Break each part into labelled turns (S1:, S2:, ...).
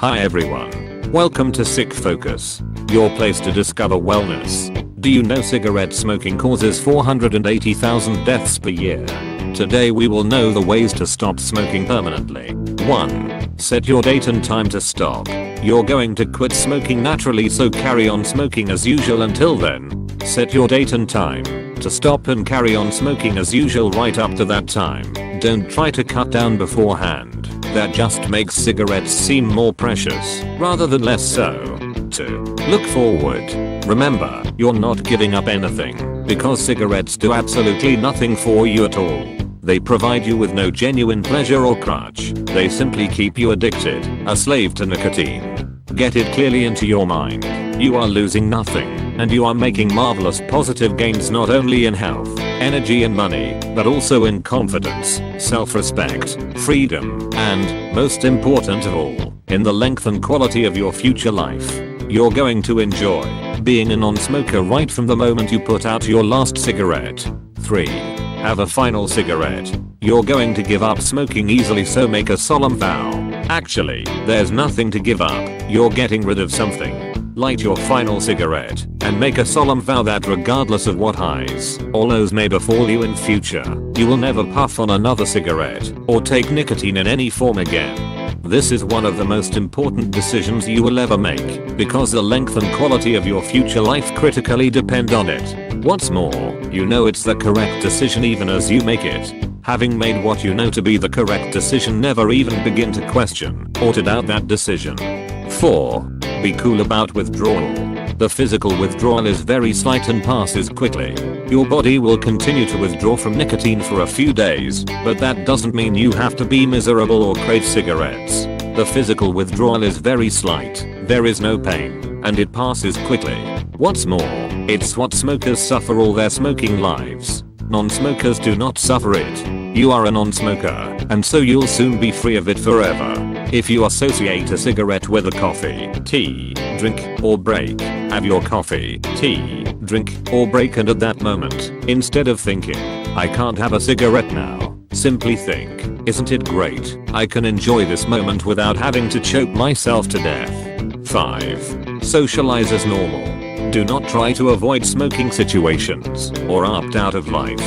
S1: Hi everyone. Welcome to Sick Focus, your place to discover wellness. Do you know cigarette smoking causes 480,000 deaths per year? Today we will know the ways to stop smoking permanently. 1. Set your date and time to stop. You're going to quit smoking naturally, so carry on smoking as usual until then. Set your date and time to stop and carry on smoking as usual right up to that time. Don't try to cut down beforehand. That just makes cigarettes seem more precious rather than less so. 2. Look forward. Remember, you're not giving up anything, because cigarettes do absolutely nothing for you at all. They provide you with no genuine pleasure or crutch. They simply keep you addicted, a slave to nicotine. Get it clearly into your mind. You are losing nothing, and you are making marvelous positive gains not only in health, energy and money, but also in confidence, self-respect, freedom, and, most important of all, in the length and quality of your future life. You're going to enjoy being a non-smoker right from the moment you put out your last cigarette. 3. Have a final cigarette. You're going to give up smoking easily, so make a solemn vow. Actually, there's nothing to give up. You're getting rid of something. Light your final cigarette and make a solemn vow that regardless of what highs or lows may befall you in future, you will never puff on another cigarette or take nicotine in any form again. This is one of the most important decisions you will ever make, because the length and quality of your future life critically depend on it. What's more, you know it's the correct decision even as you make it. Having made what you know to be the correct decision, never even begin to question or to doubt that decision. 4. Be cool about withdrawal. The physical withdrawal is very slight and passes quickly. Your body will continue to withdraw from nicotine for a few days, but that doesn't mean you have to be miserable or crave cigarettes. The physical withdrawal is very slight, there is no pain, and it passes quickly. What's more, it's what smokers suffer all their smoking lives. Non-smokers do not suffer it. You are a non-smoker, and so you'll soon be free of it forever. If you associate a cigarette with a coffee, tea, drink, or break, have your coffee, tea, drink, or break, and at that moment, instead of thinking, I can't have a cigarette now, simply think, isn't it great, I can enjoy this moment without having to choke myself to death. 5. Socialize as normal. Do not try to avoid smoking situations or opt out of life.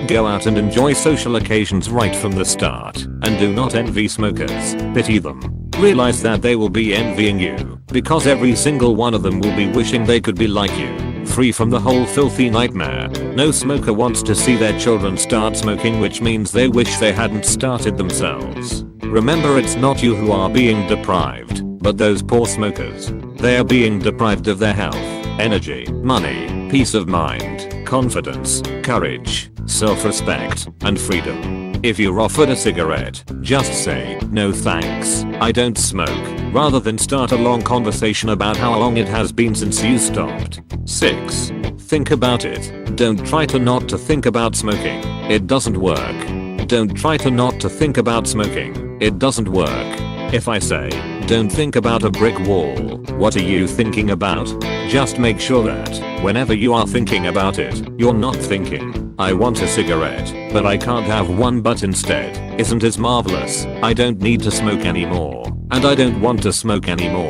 S1: Go out and enjoy social occasions right from the start, and do not envy smokers, pity them. Realize that they will be envying you, because every single one of them will be wishing they could be like you, free from the whole filthy nightmare. No smoker wants to see their children start smoking, which means they wish they hadn't started themselves. Remember, it's not you who are being deprived, but those poor smokers. They are being deprived of their health, energy, money, peace of mind, confidence, courage, self-respect, and freedom. If you're offered a cigarette, just say, no thanks, I don't smoke, rather than start a long conversation about how long it has been since you stopped. 6. Think about it. Don't try to not to think about smoking. It doesn't work. Don't try to not to think about smoking. It doesn't work. If I say, don't think about a brick wall, what are you thinking about? Just make sure that, whenever you are thinking about it, you're not thinking, I want a cigarette, but I can't have one, but instead, isn't it marvelous, I don't need to smoke anymore, and I don't want to smoke anymore.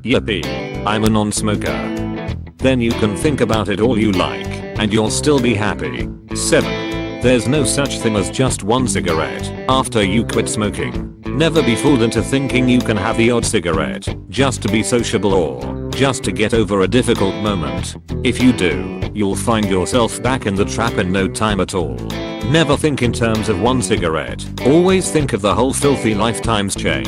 S1: Yippee, I'm a non-smoker. Then you can think about it all you like, and you'll still be happy. 7. There's no such thing as just one cigarette after you quit smoking. Never be fooled into thinking you can have the odd cigarette just to be sociable or just to get over a difficult moment. If you do, you'll find yourself back in the trap in no time at all. Never think in terms of one cigarette. Always think of the whole filthy lifetime's chain.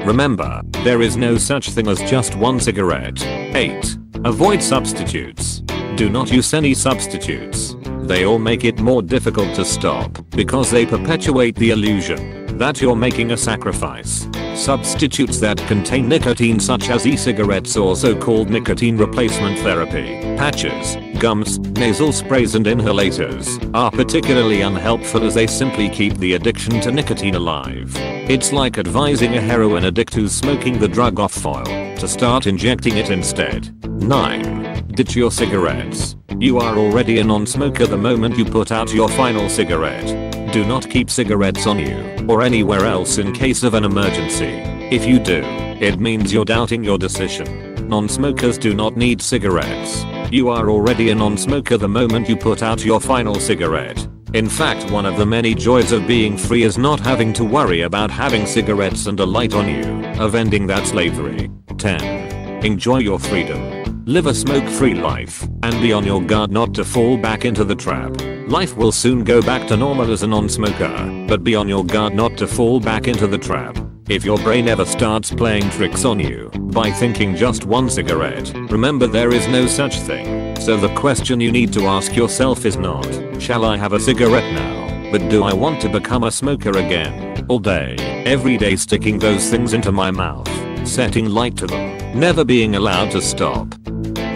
S1: Remember, there is no such thing as just one cigarette. 8. Avoid substitutes. Do not use any substitutes. They all make it more difficult to stop, because they perpetuate the illusion that you're making a sacrifice. Substitutes that contain nicotine, such as e-cigarettes or so-called nicotine replacement therapy, patches, gums, nasal sprays and inhalators, are particularly unhelpful, as they simply keep the addiction to nicotine alive. It's like advising a heroin addict who's smoking the drug off foil to start injecting it instead. 9. Ditch your cigarettes. You are already a non-smoker the moment you put out your final cigarette. Do not keep cigarettes on you or anywhere else in case of an emergency. If you do, it means you're doubting your decision. Non-smokers do not need cigarettes. You are already a non-smoker the moment you put out your final cigarette. In fact, one of the many joys of being free is not having to worry about having cigarettes and a light on you, of ending that slavery. 10. Enjoy your freedom. Live a smoke-free life, and be on your guard not to fall back into the trap. Life will soon go back to normal as a non-smoker, but be on your guard not to fall back into the trap. If your brain ever starts playing tricks on you by thinking just one cigarette, remember there is no such thing. So the question you need to ask yourself is not, shall I have a cigarette now, but do I want to become a smoker again? All day, every day, sticking those things into my mouth, setting light to them, never being allowed to stop.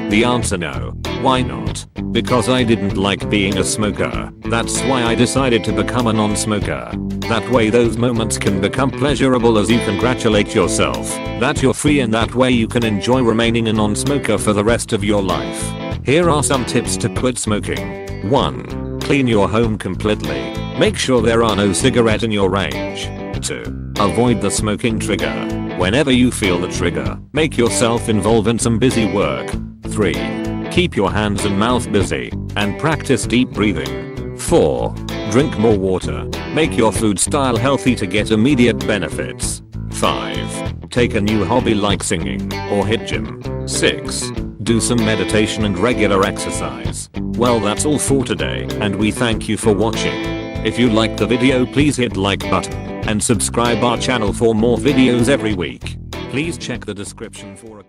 S1: The answer no. Why not? Because I didn't like being a smoker. That's why I decided to become a non-smoker. That way those moments can become pleasurable as you congratulate yourself that you're free, and that way you can enjoy remaining a non-smoker for the rest of your life. Here are some tips to quit smoking. 1. Clean your home completely. Make sure there are no cigarettes in your range. 2. Avoid the smoking trigger. Whenever you feel the trigger, make yourself involved in some busy work. 3. Keep your hands and mouth busy, and practice deep breathing. 4. Drink more water. Make your food style healthy to get immediate benefits. 5. Take a new hobby like singing, or hit gym. 6. Do some meditation and regular exercise. Well, that's all for today, and we thank you for watching. If you liked the video, please hit like button, and subscribe our channel for more videos every week. Please check the description for a